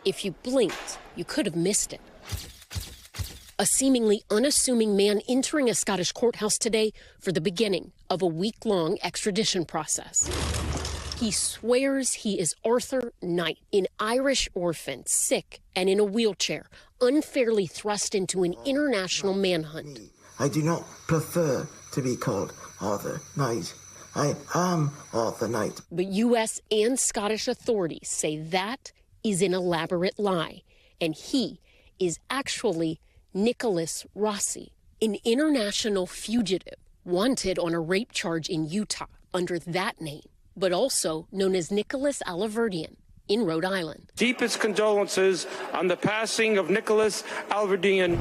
If you blinked, you could have missed it. A seemingly unassuming man entering a Scottish courthouse today for the beginning of a week-long extradition process. He swears he is Arthur Knight, an Irish orphan, sick and in a wheelchair, unfairly thrust into an international manhunt. I do not prefer to be called Arthur Knight. I am Arthur Knight. But U.S. and Scottish authorities say that is an elaborate lie, and he is actually Nicholas Rossi, an international fugitive wanted on a rape charge in Utah under that name, but also known as Nicholas Alverdian in Rhode Island. Deepest condolences on the passing of Nicholas Alverdian.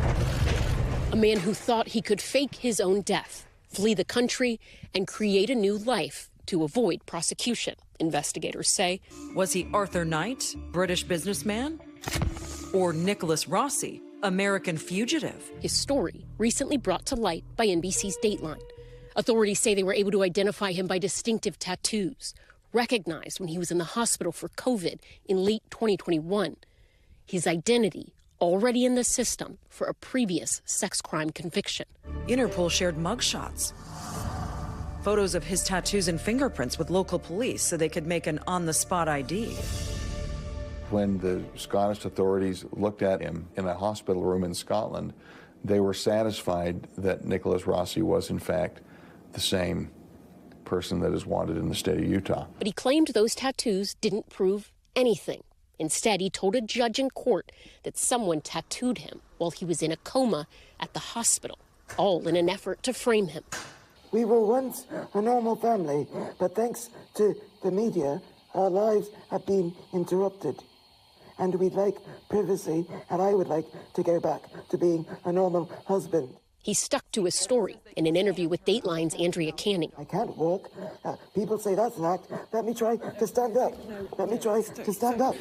A man who thought he could fake his own death, flee the country, and create a new life to avoid prosecution, investigators say. Was he Arthur Knight, British businessman? Or Nicholas Rossi, American fugitive? His story recently brought to light by NBC's Dateline. Authorities say they were able to identify him by distinctive tattoos, recognized when he was in the hospital for COVID in late 2021. His identity already in the system for a previous sex crime conviction. Interpol shared mugshots, photos of his tattoos and fingerprints with local police so they could make an on-the-spot ID. When the Scottish authorities looked at him in a hospital room in Scotland, they were satisfied that Nicholas Rossi was, in fact, the same person that is wanted in the state of Utah. But he claimed those tattoos didn't prove anything. Instead, he told a judge in court that someone tattooed him while he was in a coma at the hospital, all in an effort to frame him. We were once a normal family, but thanks to the media, our lives have been interrupted. And we'd like privacy, and I would like to go back to being a normal husband. He stuck to his story in an interview with Dateline's Andrea Canning. I can't walk. People say that's an act. Let me try to stand up. Let me try to stand up.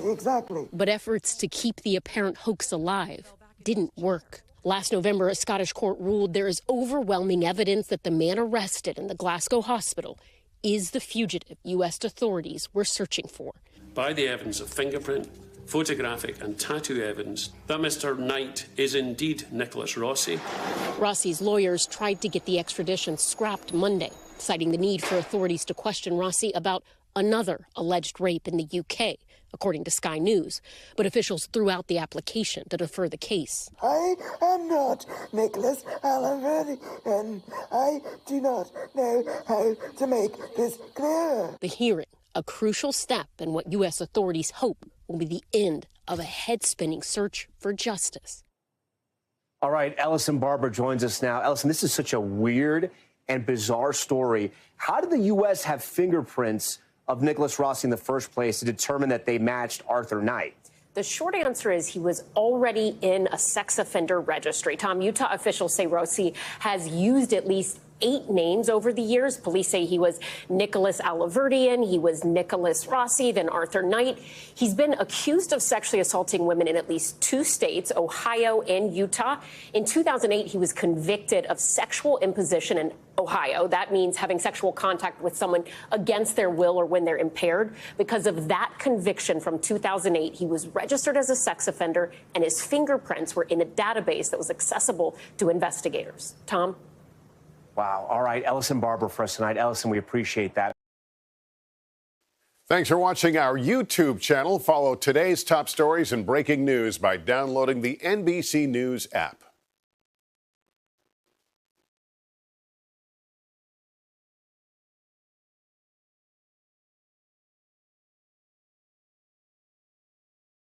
Exactly. But efforts to keep the apparent hoax alive didn't work. Last November, a Scottish court ruled there is overwhelming evidence that the man arrested in the Glasgow hospital is the fugitive U.S. authorities were searching for. By the evidence of fingerprint, photographic and tattoo evidence that Mr. Knight is indeed Nicholas Rossi. Rossi's lawyers tried to get the extradition scrapped Monday, citing the need for authorities to question Rossi about another alleged rape in the UK, according to Sky News. But officials threw out the application to defer the case. I am not Nicholas Alverdian, and I do not know how to make this clear. The hearing, a crucial step in what U.S. authorities hope will be the end of a head-spinning search for justice. All right, Ellison Barber joins us now. Ellison, this is such a weird and bizarre story. How did the U.S. have fingerprints of Nicholas Rossi in the first place to determine that they matched Arthur Knight? The short answer is he was already in a sex offender registry. Tom, Utah officials say Rossi has used at least 8 names over the years. Police say he was Nicholas Alverdian, he was Nicholas Rossi, then Arthur Knight. He's been accused of sexually assaulting women in at least 2 states, Ohio and Utah. In 2008, he was convicted of sexual imposition in Ohio. That means having sexual contact with someone against their will or when they're impaired. Because of that conviction from 2008, he was registered as a sex offender, and his fingerprints were in a database that was accessible to investigators. Tom? Wow. All right. Ellison Barber for us tonight. Ellison, we appreciate that. Thanks for watching our YouTube channel. Follow today's top stories and breaking news by downloading the NBC News app.